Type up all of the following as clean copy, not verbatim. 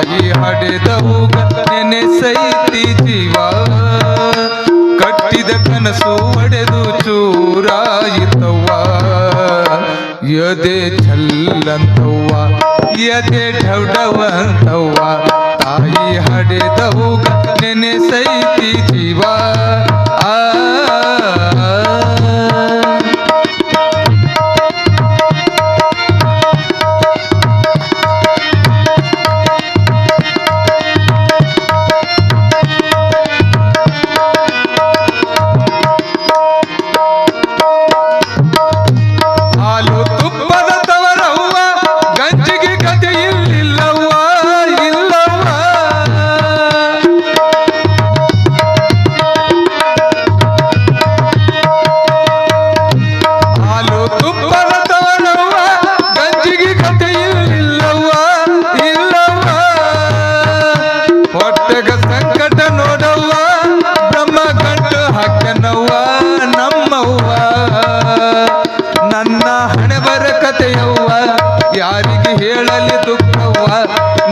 ತಾಯಿ ಹಡೆದವುಗ ನೆನೆಸೈತಿ ಜೀವ ಕಟ್ಟಿದ ಕನಸು ಒಡೆದು ಚೂರಾಯಿತವ್ವ ಯದೆ ಛಲ್ಲಂತವ್ವ ಯದೆ ಢವಢವಂತವ್ವ ತಾಯಿ ಹಡೆದವುಗ ನೆನೆಸೈತಿ ಜೀವ ಯಾರಿಗೆ ಹೇಳಲಿ ದುಃಖವ್ವ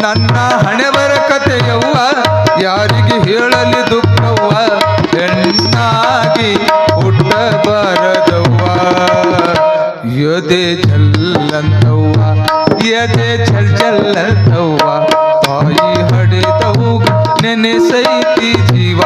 ನನ್ನ ಹಣೆ ಬರಕತೆಯವ್ವ ಯಾರಿಗೆ ಹೇಳಲಿ ದುಃಖವ್ವ ಹೆಣ್ಣಾಗಿ ಹುಟ್ಟಬಾರದವ್ವ ಯದೆ ಛಲ್ಲಂತವ್ವ ಯದೆ ಛಲ್ಲಂತವ್ವ ತಾಯಿ ಹಡೆದವ್ವ ನೆನೆಸೈತಿ ಜೀವ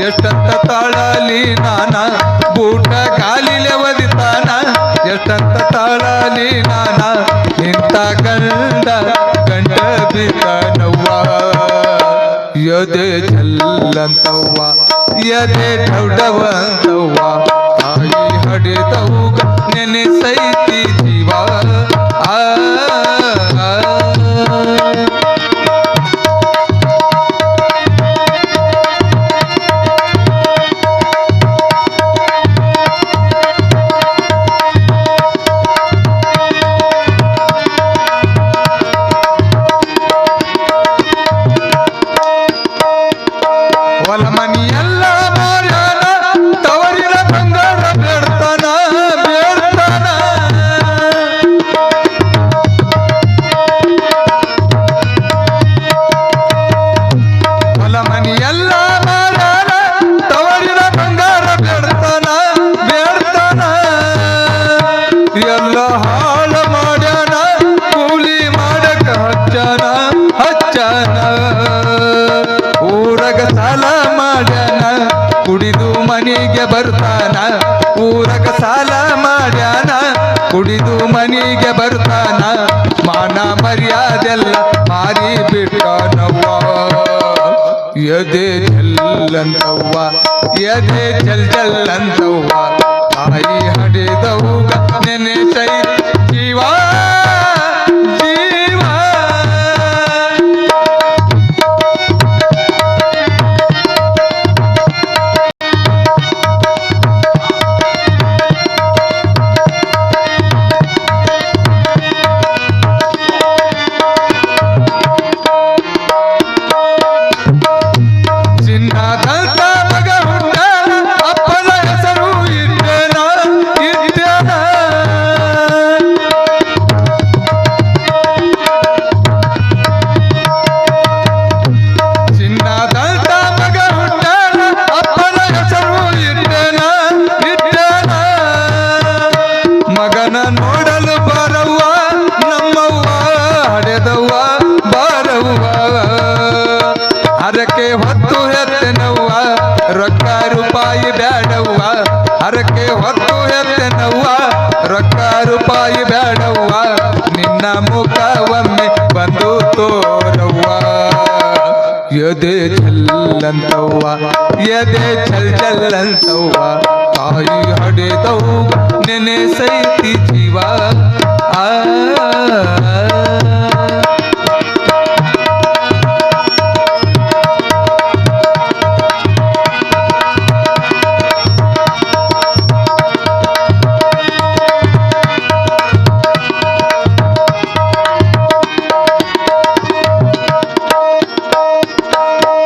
ಎಷ್ಟಂತ ತಾಳಲಿ ನಾನ ಬೂಟ ಕಾಲಿಲೆ ಒದಿತಾನ ಎಷ್ಟಂತ ತಾಳಲಿ ನಾನ ಇಂಥ ಗಂಡ ಗಂಡ ಬಿದ್ದನವ್ವ ಯದೆ ಛಲ್ಲಂತವ್ವ ಯದೆ ಢವಢವಂತವ್ವ ತಾಯಿ ಹಡೆದವ್ಗ ನೆನೆಸೈತಿ ಜೀವ ಹೊಲ ಮನಿಯೆಲ್ಲ ಮಾರ್ಯಾನ ತವರಿನ ಬಂಗಾರ ಬೇಡ್ತಾನ ಬೇಡ್ತಾನ ಹೊಲ ಮನಿಯೆಲ್ಲ ಮಾರ್ಯಾನ ತವರಿನ ಬಂಗಾರ ಬೇಡ್ತಾನ ಬೇಡ್ತಾನ ಎಲ್ಲ ಹಾಳ ಮಾಡ್ಯಾನ ಕೂಲಿ ಮಾಡಕ ಹಚ್ಚಾನ ಹಚ್ಚಾನ ಊರಗ ಸಾಲ ಮಾಡ್ಯಾನ ಕುಡಿದು ಮನೆಗೆ ಬರ್ತಾನ ಊರಗ ಸಾಲ ಮಾಡ್ಯಾನ ಕುಡಿದು ಮನೆಗೆ ಬರ್ತಾನ ಮಾನ ಮರ್ಯಾದೆಲ್ಲ ಮಾರಿ ಬಿಟ್ಟನವ್ವ ಯದೆ ಛಲ್ಲಂತವ್ವ ಯದೆ ಛಲ್ಲಂತವ್ವ ತಾಯಿ ಹಡೆದವ್ಗ ನೆನೆಸೈತಿ ಜೀವ ಚಿನ್ನದಂತ ಮಗ ಹುಟ್ಟಾನ ಅಪ್ಪನ ಹೆಸರು ಇಟ್ಟೇನ ಎತ್ತನವ್ವ ರೊಕ್ಕ ರೂಪಾಯಿ ಬೇಡವ್ವ ನಿನ್ನ ಮುಖ ಒಮ್ಮೆ ಬಂದು ತೋರವ್ವ ಎದೆ ಚಲ್ಲಂತವ್ವ ಎದೆ ಚಲ್ಲಂತವ್ವ ತಾಯಿ ಹಡೆದವು ನೆನೆ ಸೈತಿ ಜೀವ ಆ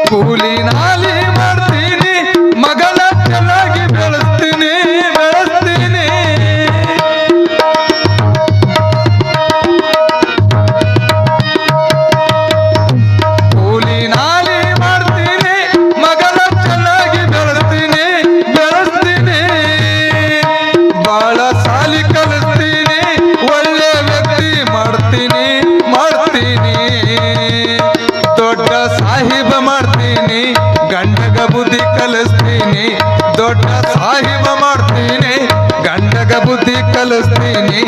ಕೂಲಿ ನಾಲಿ ಮಾಡ್ತೀನಿ ಮಗನ ಚೆನ್ನಾಗಿ ಬೆಳೆಸ್ತೀನಿ ಕೂಲಿ ನಾಲಿ ಮಾಡ್ತೀನಿ ಮಗನ ಚೆನ್ನಾಗಿ ಬೆಳೆಸ್ತೀನಿ ಬಾಳ ಸಾಲಿ ಕಲಿಸ್ತೀನಿ ಒಳ್ಳೆ ವ್ಯಕ್ತಿ ಮಾಡ್ತೀನಿ ದೊಡ್ಡ ಸಾಹಿಬ ಮಾಡ್ತೀನಿ ಗಂಡಗ ಬುದ್ಧಿ ಕಲಿಸ್ತೀನಿ ದೊಡ್ಡ ಸಾಹಿಬ ಮಾಡ್ತೀನಿ ಗಂಡಗ ಬುದ್ಧಿ ಕಲಿಸ್ತೀನಿ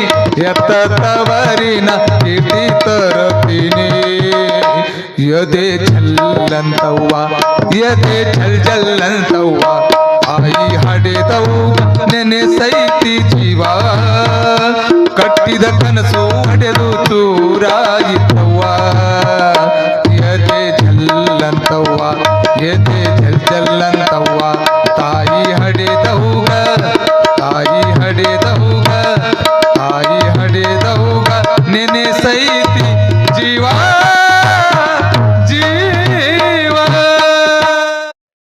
ಎತ್ತ ತವರಿನ ಕೀರ್ತಿ ತರುತ್ತೀನಿ ಎದೆ ಚಲ್ಲಂತವ್ವ ಎದೆ ಚಲ್ಲಂತವ್ವ ಆಯಿ ಹಡೆದವು ನೆನೆ ಸೈತಿ ಜೀವ ಕಟ್ಟಿದ ಕನಸು ಹಡೆದು ಚೂರಾಯಿತವ್ವ